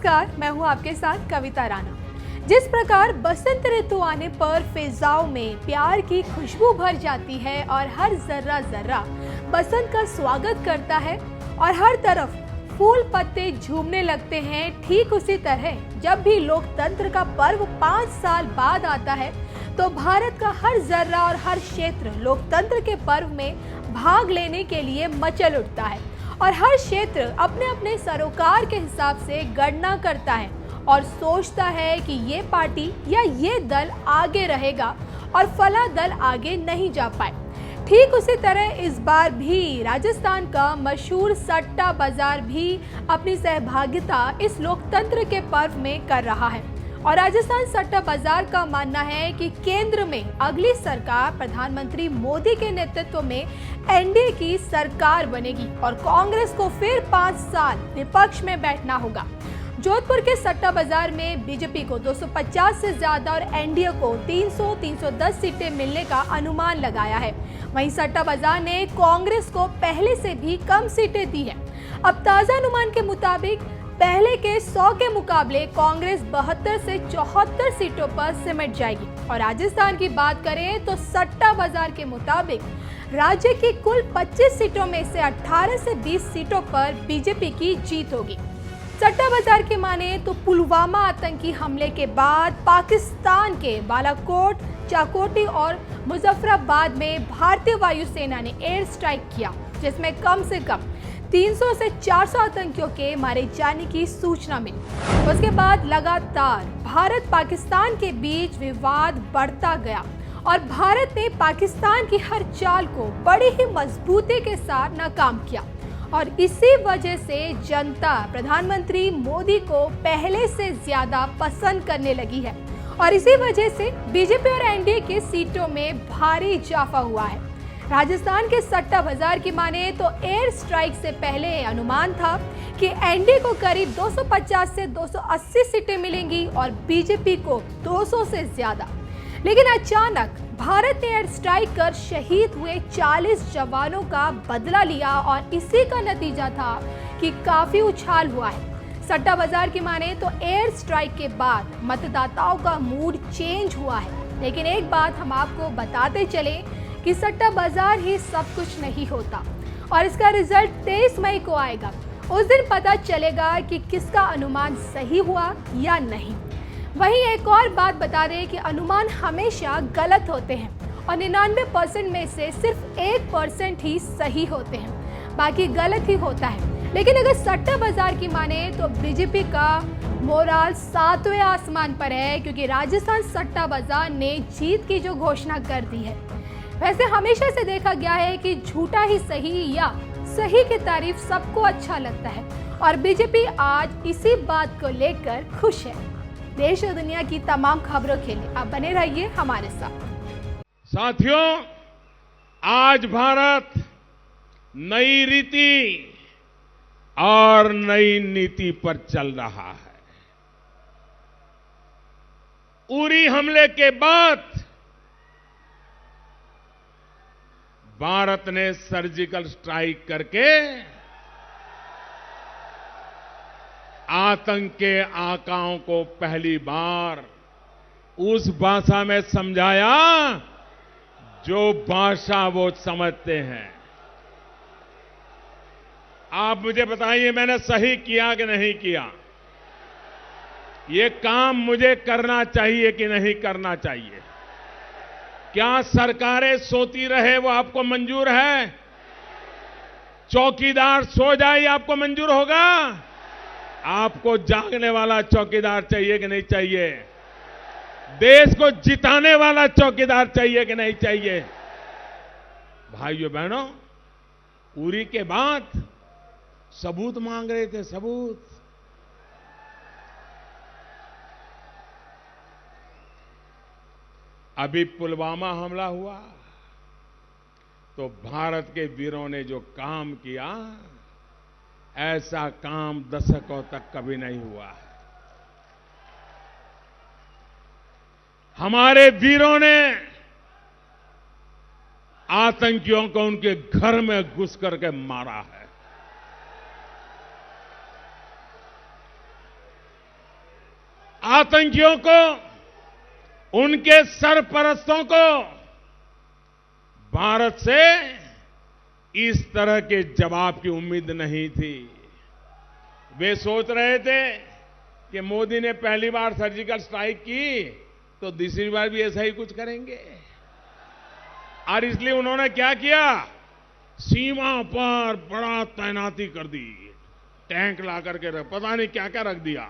नमस्कार, मैं हूं आपके साथ कविता राणा। जिस प्रकार बसंत ऋतु आने पर फिजाओं में प्यार की खुशबू भर जाती है और हर जर्रा जर्रा बसंत का स्वागत करता है और हर तरफ फूल पत्ते झूमने लगते हैं, ठीक उसी तरह जब भी लोकतंत्र का पर्व 5 साल बाद आता है तो भारत का हर जर्रा और हर क्षेत्र लोकतंत्र के पर्व में भाग लेने के लिए मचल उठता है और हर क्षेत्र अपने अपने सरोकार के हिसाब से गणना करता है और सोचता है कि ये पार्टी या ये दल आगे रहेगा और फला दल आगे नहीं जा पाए। ठीक उसी तरह इस बार भी राजस्थान का मशहूर सट्टा बाजार भी अपनी सहभागिता इस लोकतंत्र के पर्व में कर रहा है और राजस्थान सट्टा बाजार का मानना है कि केंद्र में अगली सरकार प्रधानमंत्री मोदी के नेतृत्व में एनडीए की सरकार बनेगी और कांग्रेस को फिर 5 साल विपक्ष में बैठना होगा। जोधपुर के सट्टा बाजार में बीजेपी को 250 से ज्यादा और एनडीए को 300-310 सीटें मिलने का अनुमान लगाया है। वहीं सट्टा बाजार ने कांग्रेस को पहले से भी कम सीटें दी है। अब ताजा अनुमान के मुताबिक पहले के 100 के मुकाबले कांग्रेस 72 से 74 सीटों पर सिमट जाएगी और राजस्थान की बात करें तो सट्टा बाजार के मुताबिक राज्य की कुल 25 सीटों में से 18 से 20 सीटों पर बीजेपी की जीत होगी। सट्टा बाजार के माने तो पुलवामा आतंकी हमले के बाद पाकिस्तान के बालाकोट, चाकोटी और मुजफ्फराबाद में भारतीय वायुसेना ने एयर स्ट्राइक किया, जिसमें कम से कम 300 से 400 आतंकियों के मारे जाने की सूचना मिली। उसके बाद लगातार भारत पाकिस्तान के बीच विवाद बढ़ता गया और भारत ने पाकिस्तान की हर चाल को बड़ी ही मजबूती के साथ नाकाम किया और इसी वजह से जनता प्रधानमंत्री मोदी को पहले से ज्यादा पसंद करने लगी है और इसी वजह से बीजेपी और एनडीए की सीटों में भारी इजाफा हुआ है। राजस्थान के सट्टा बाजार की माने तो एयर स्ट्राइक से पहले अनुमान था कि एनडीए को करीब 250 से 280 सीटें मिलेंगी और बीजेपी को 200 से ज्यादा, लेकिन अचानक भारत ने एयर स्ट्राइक कर शहीद हुए 40 जवानों का बदला लिया और इसी का नतीजा था कि काफी उछाल हुआ है। सट्टा बाजार की माने तो एयर स्ट्राइक के बाद मतदाताओं का मूड चेंज हुआ है, लेकिन एक बात हम आपको बताते चले कि सट्टा बाजार ही सब कुछ नहीं होता और इसका रिजल्ट 23 मई को आएगा। उस दिन पता चलेगा कि किसका अनुमान सही हुआ या नहीं। वहीं एक और बात बता दें कि अनुमान हमेशा गलत होते हैं और 99% में से सिर्फ 1% ही सही होते हैं, बाकी गलत ही होता है। लेकिन अगर सट्टा बाजार की माने तो बीजेपी का मोराल 7वें आसमान पर है, क्योंकि राजस्थान सट्टा बाजार ने जीत की जो घोषणा कर दी है। वैसे हमेशा से देखा गया है कि झूठा ही सही या सही की तारीफ सबको अच्छा लगता है और बीजेपी आज इसी बात को लेकर खुश है। देश और दुनिया की तमाम खबरों के लिए आप बने रहिए हमारे साथ। साथियों, आज भारत नई रीति और नई नीति पर चल रहा है। उरी हमले के बाद भारत ने सर्जिकल स्ट्राइक करके आतंक के आकाओं को पहली बार उस भाषा में समझाया जो भाषा वो समझते हैं। आप मुझे बताइए, मैंने सही किया कि नहीं किया? ये काम मुझे करना चाहिए कि नहीं करना चाहिए? क्या सरकारें सोती रहे वो आपको मंजूर है? चौकीदार सो जाए आपको मंजूर होगा? आपको जागने वाला चौकीदार चाहिए कि नहीं चाहिए? देश को जिताने वाला चौकीदार चाहिए कि नहीं चाहिए? भाइयों बहनों, उरी के बाद सबूत मांग रहे थे, सबूत। अभी पुलवामा हमला हुआ तो भारत के वीरों ने जो काम किया, ऐसा काम दशकों तक कभी नहीं हुआ है। हमारे वीरों ने आतंकियों को उनके घर में घुस करके मारा है। आतंकियों को, उनके सरपरस्तों को भारत से इस तरह के जवाब की उम्मीद नहीं थी। वे सोच रहे थे कि मोदी ने पहली बार सर्जिकल स्ट्राइक की तो दूसरी बार भी ऐसा ही कुछ करेंगे, और इसलिए उन्होंने क्या किया, सीमा पर बड़ा तैनाती कर दी, टैंक ला करके पता नहीं क्या क्या रख दिया।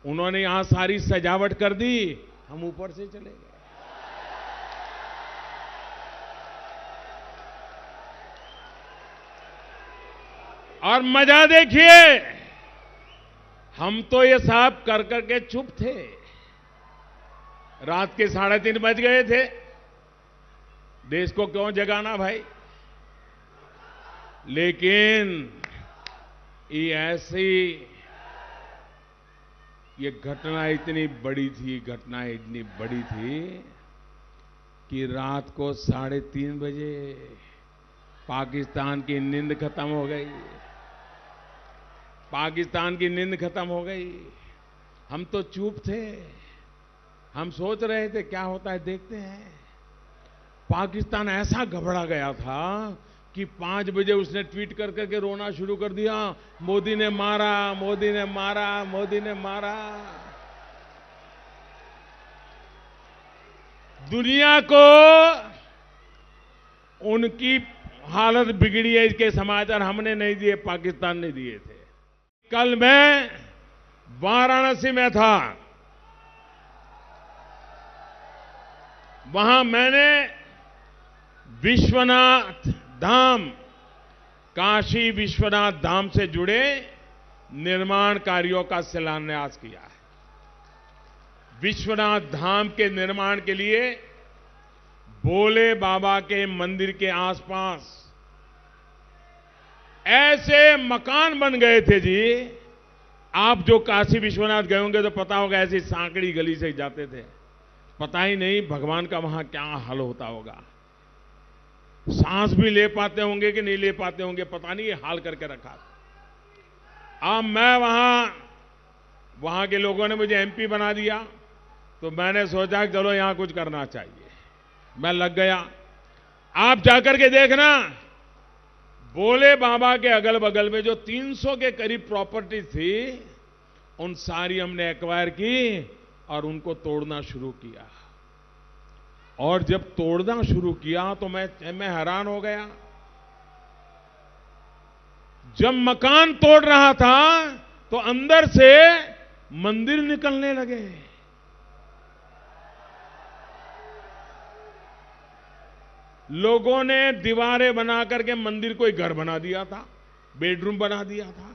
उन्होंने यहां सारी सजावट कर दी, हम ऊपर से चले गए। और मजा देखिए, हम तो ये साहब कर करके चुप थे। रात के 3:30 बज गए थे। देश को क्यों जगाना भाई? लेकिन ये घटना इतनी बड़ी थी, कि रात को 3:30 बजे पाकिस्तान की नींद खत्म हो गई। हम तो चुप थे। हम सोच रहे थे क्या होता है देखते हैं। पाकिस्तान ऐसा घबरा गया था कि 5 बजे उसने ट्वीट कर करके रोना शुरू कर दिया, मोदी ने मारा, मोदी ने मारा, मोदी ने मारा। दुनिया को उनकी हालत बिगड़ी है, इसके समाचार हमने नहीं दिए, पाकिस्तान ने दिए थे। कल मैं वाराणसी में था। वहां मैंने विश्वनाथ धाम, काशी विश्वनाथ धाम से जुड़े निर्माण कार्यों का शिलान्यास किया है। विश्वनाथ धाम के निर्माण के लिए भोले बाबा के मंदिर के आसपास ऐसे मकान बन गए थे जी। आप जो काशी विश्वनाथ गए होंगे तो पता होगा, ऐसी सांकड़ी गली से जाते थे। पता ही नहीं भगवान का वहां क्या हाल होता होगा। सांस भी ले पाते होंगे कि नहीं ले पाते होंगे, पता नहीं, ये हाल करके रखा। अब मैं वहां के लोगों ने मुझे एमपी बना दिया, तो मैंने सोचा कि चलो यहां कुछ करना चाहिए। मैं लग गया। आप जाकर के देखना, भोले बाबा के अगल बगल में जो 300 के करीब प्रॉपर्टी थी, उन सारी हमने एक्वायर की और उनको तोड़ना शुरू किया। और जब तोड़ना शुरू किया तो मैं हैरान हो गया। जब मकान तोड़ रहा था तो अंदर से मंदिर निकलने लगे। लोगों ने दीवारें बना करके मंदिर को एक घर बना दिया था, बेडरूम बना दिया था।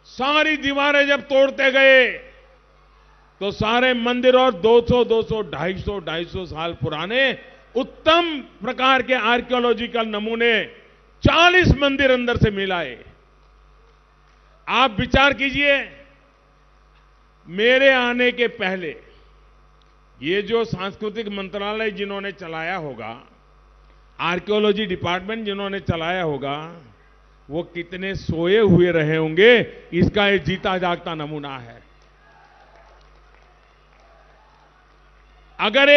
सारी दीवारें जब तोड़ते गए तो सारे मंदिर और 200, 250 साल पुराने उत्तम प्रकार के आर्कियोलॉजिकल नमूने 40 मंदिर अंदर से मिलाए। आप विचार कीजिए, मेरे आने के पहले ये जो सांस्कृतिक मंत्रालय जिन्होंने चलाया होगा, आर्कियोलॉजी डिपार्टमेंट जिन्होंने चलाया होगा, वो कितने सोए हुए रहे होंगे, इसका ये जीता जागता नमूना है। अगर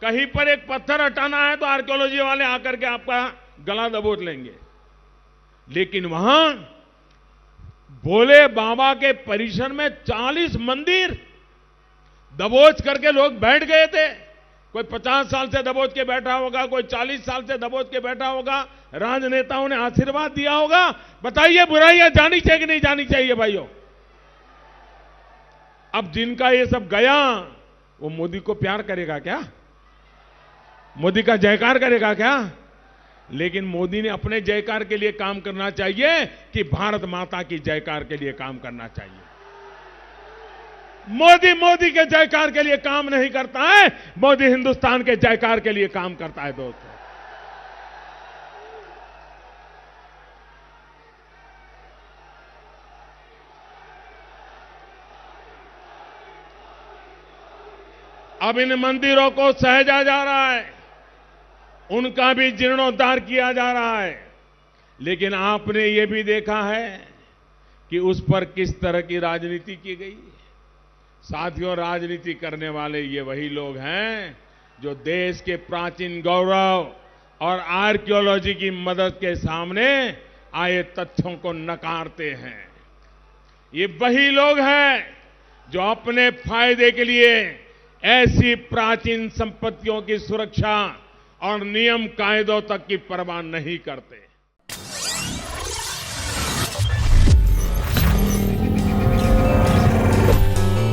कहीं पर एक पत्थर हटाना है तो आर्कियोलॉजी वाले आकर के आपका गला दबोच लेंगे। लेकिन वहां भोले बाबा के परिसर में 40 मंदिर दबोच करके लोग बैठ गए थे। कोई 50 साल से दबोच के बैठा होगा, कोई 40 साल से दबोच के बैठा होगा। राजनेताओं ने आशीर्वाद दिया होगा। बताइए, बुराइयां जानी चाहिए कि नहीं जानी चाहिए भाइयों? अब जिनका ये सब गया, वो मोदी को प्यार करेगा क्या? मोदी का जयकार करेगा क्या? लेकिन मोदी ने अपने जयकार के लिए काम करना चाहिए कि भारत माता की जयकार के लिए काम करना चाहिए? मोदी के जयकार के लिए काम नहीं करता है, मोदी हिंदुस्तान के जयकार के लिए काम करता है। दोस्तों, अब इन मंदिरों को सहेजा जा रहा है, उनका भी जीर्णोद्धार किया जा रहा है। लेकिन आपने ये भी देखा है कि उस पर किस तरह की राजनीति की गई। साथियों, राजनीति करने वाले ये वही लोग हैं जो देश के प्राचीन गौरव और आर्कियोलॉजी की मदद के सामने आए तथ्यों को नकारते हैं। ये वही लोग हैं जो अपने फायदे के लिए ऐसी प्राचीन संपत्तियों की सुरक्षा और नियम कायदों तक की परवाह नहीं करते।